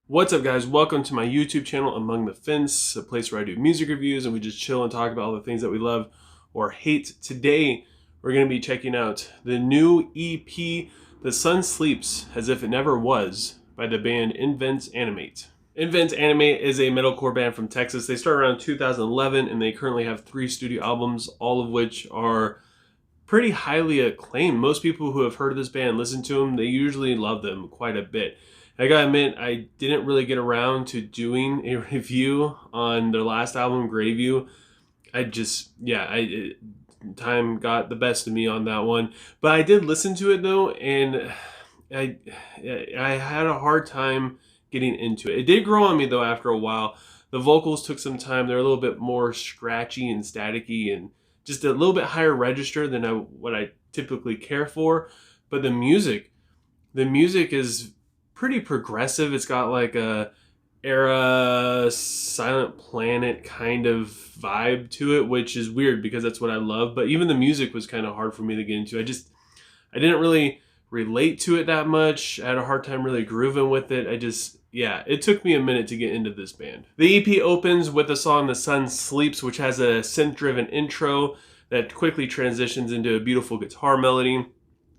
What's up, guys? Welcome to my YouTube channel, Among the Fence, a place where I do music reviews and we just chill and talk about all the things that we love or hate. Today, we're going to be checking out the new EP, The Sun Sleeps As If It Never Was, by the band Animate. Animate is a metalcore band from Texas. They started around 2011 and they currently have 3 studio albums, all of which are pretty highly acclaimed. Most people who have heard of this band, listen to them, they usually love them quite a bit. I gotta admit, I didn't really get around to doing a review on their last album, Greyview. Time got the best of me on that one. But I did listen to it though, and I had a hard time getting into it. It did grow on me though after a while. The vocals took some time. They're a little bit more scratchy and staticky and just a little bit higher register than what I typically care for. But the music is pretty progressive. It's got like a era Silent Planet kind of vibe to it, which is weird because that's what I love. But even the music was kind of hard for me to get into. I didn't really relate to it that much. I had a hard time really grooving with it. It took me a minute to get into this band. The EP opens with the song The Sun Sleeps, which has a synth-driven intro that quickly transitions into a beautiful guitar melody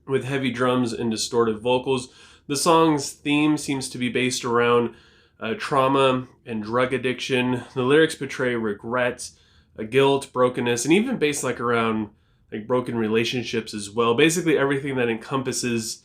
with heavy drums and distorted vocals. The song's theme seems to be based around trauma and drug addiction. The lyrics portray regrets, guilt, brokenness, and even based around broken relationships as well. Basically everything that encompasses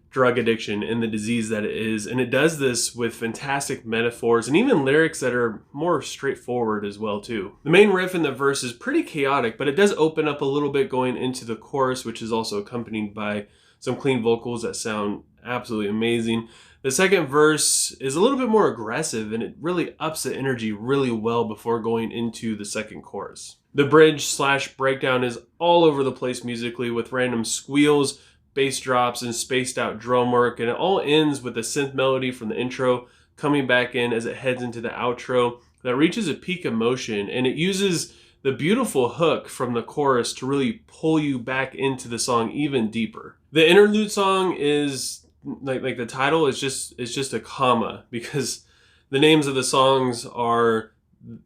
drug addiction and the disease that it is. And it does this with fantastic metaphors and even lyrics that are more straightforward as well too. The main riff in the verse is pretty chaotic, but it does open up a little bit going into the chorus, which is also accompanied by some clean vocals that sound absolutely amazing. The second verse is a little bit more aggressive and it really ups the energy really well before going into the second chorus. The bridge/breakdown is all over the place musically with random squeals, bass drops, and spaced out drum work, and it all ends with a synth melody from the intro coming back in as it heads into the outro that reaches a peak emotion, and it uses the beautiful hook from the chorus to really pull you back into the song even deeper. The interlude song is like the title is just a comma because the names of the songs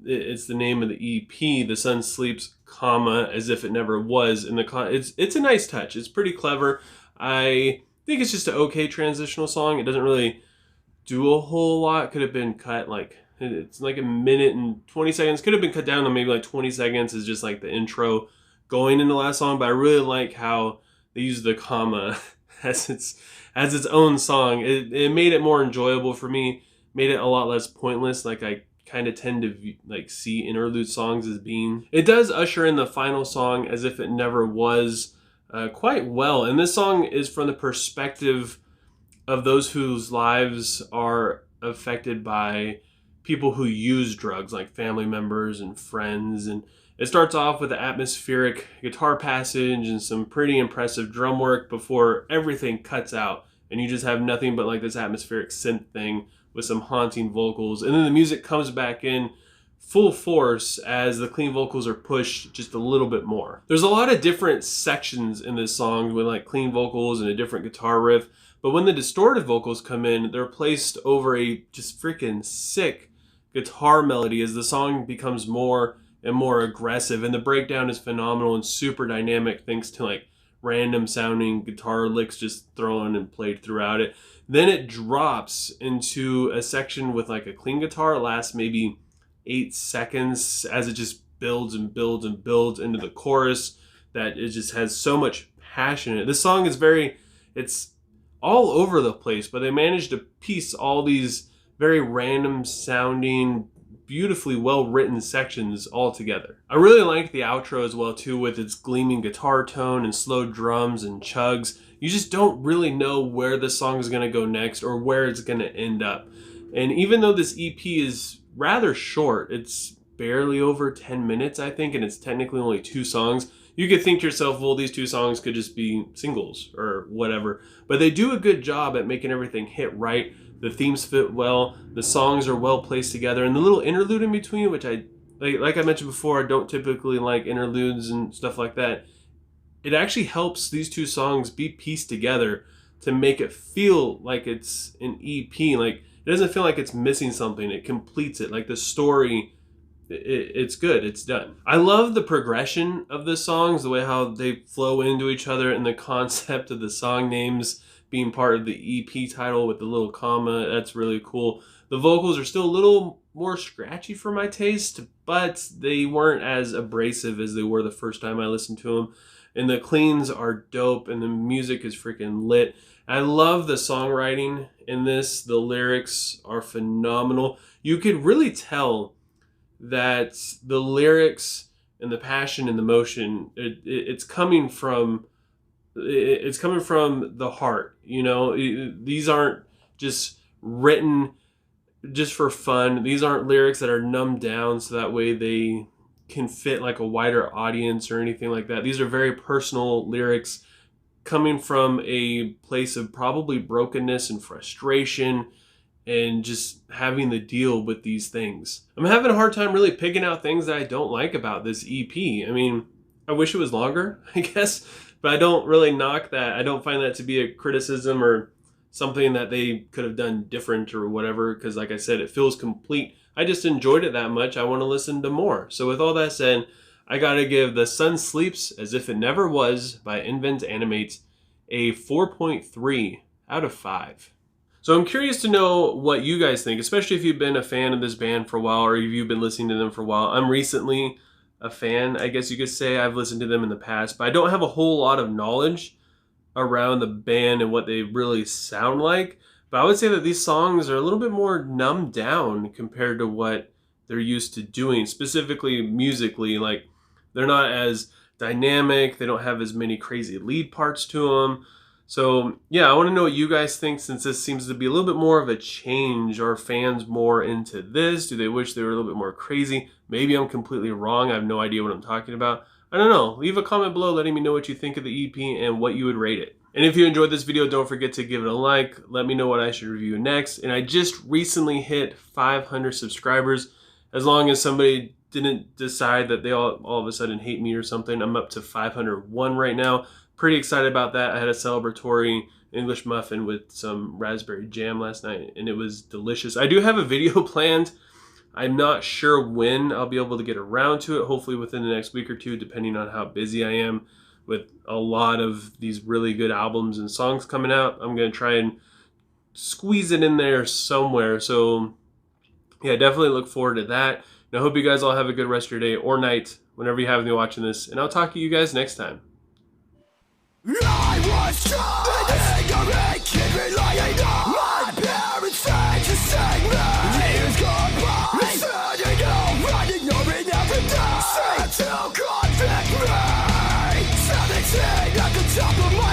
it's the name of the EP, The Sun Sleeps, comma, As If It Never Was. And it's a nice touch. It's pretty clever. I think it's just an okay transitional song. It doesn't really do a whole lot. Could have been cut it's like a minute and 20 seconds. Could have been cut down to maybe 20 seconds is just like the intro going into the last song. But I really like how they use the comma as its own song. It made it more enjoyable for me. Made it a lot less pointless. I kind of tend to see interlude songs as being. It does usher in the final song, As If It Never Was, quite well. And this song is from the perspective of those whose lives are affected by people who use drugs, like family members and friends. And it starts off with an atmospheric guitar passage and some pretty impressive drum work before everything cuts out and you just have nothing but this atmospheric synth thing with some haunting vocals. And then the music comes back in full force as the clean vocals are pushed just a little bit more. There's a lot of different sections in this song with clean vocals and a different guitar riff, but when the distorted vocals come in, they're placed over a just freaking sick guitar melody as the song becomes more and more aggressive, and the breakdown is phenomenal and super dynamic thanks to random sounding guitar licks just thrown and played throughout it. Then it drops into a section with a clean guitar. It lasts maybe 8 seconds as it just builds and builds and builds into the chorus that it just has so much passion in it. This song is it's all over the place, but they managed to piece all these very random sounding, beautifully well-written sections all together. I really like the outro as well too, with its gleaming guitar tone and slow drums and chugs. You just don't really know where the song is going to go next or where it's going to end up. And even though this EP is rather short, it's barely over 10 minutes, I think, and it's technically only 2 songs, you could think to yourself, well, these 2 songs could just be singles or whatever. But they do a good job at making everything hit right. The themes fit well, the songs are well placed together, and the little interlude in between, which I mentioned before, I don't typically like interludes and stuff like that. It actually helps these 2 songs be pieced together to make it feel like it's an EP. It it doesn't feel like it's missing something. It completes it. Like the story, it's good. It's done. I love the progression of the songs, the way how they flow into each other, and the concept of the song names being part of the EP title with the little comma. That's really cool. The vocals are still a little more scratchy for my taste, but they weren't as abrasive as they were the first time I listened to them. And the cleans are dope, and the music is freaking lit. I love the songwriting in this. The lyrics are phenomenal. You could really tell that the lyrics and the passion and the motion, it's coming from the heart. You know, these aren't just written just for fun. These aren't lyrics that are numbed down so that way they can fit like a wider audience or anything like that. These are very personal lyrics coming from a place of probably brokenness and frustration and just having to deal with these things. I'm having a hard time really picking out things that I don't like about this EP. I mean, I wish it was longer, I guess, but I don't really knock that. I don't find that to be a criticism or something that they could have done different or whatever, because like I said, it feels complete. I just enjoyed it that much. I want to listen to more. So with all that said, I gotta give The Sun Sleeps As If It Never Was by Animate a 4.3 out of 5. So I'm curious to know what you guys think, especially if you've been a fan of this band for a while or if you've been listening to them for a while. I'm recently a fan, I guess you could say. I've listened to them in the past, but I don't have a whole lot of knowledge around the band and what they really sound like. But I would say that these songs are a little bit more numbed down compared to what they're used to doing, specifically musically. Like, they're not as dynamic. They don't have as many crazy lead parts to them. So yeah, I want to know what you guys think, since this seems to be a little bit more of a change. Are fans more into this? Do they wish they were a little bit more crazy? Maybe I'm completely wrong. I have no idea what I'm talking about. I don't know. Leave a comment below letting me know what you think of the EP and what you would rate it. And if you enjoyed this video, don't forget to give it a like. Let me know what I should review next. And I just recently hit 500 subscribers. As long as somebody didn't decide that they all of a sudden hate me or something, I'm up to 501 right now. Pretty excited about that. I had a celebratory English muffin with some raspberry jam last night, and it was delicious. I do have a video planned. I'm not sure when I'll be able to get around to it. Hopefully within the next week or two, depending on how busy I am with a lot of these really good albums and songs coming out. I'm going to try and squeeze it in there somewhere. So yeah, definitely look forward to that. And I hope you guys all have a good rest of your day or night whenever you have me watching this. And I'll talk to you guys next time. I was trapped in ignorant kid relying on my parents said to save me. Years gone by, instead of running, ignoring every day. Said to convict me. 17 at the top of my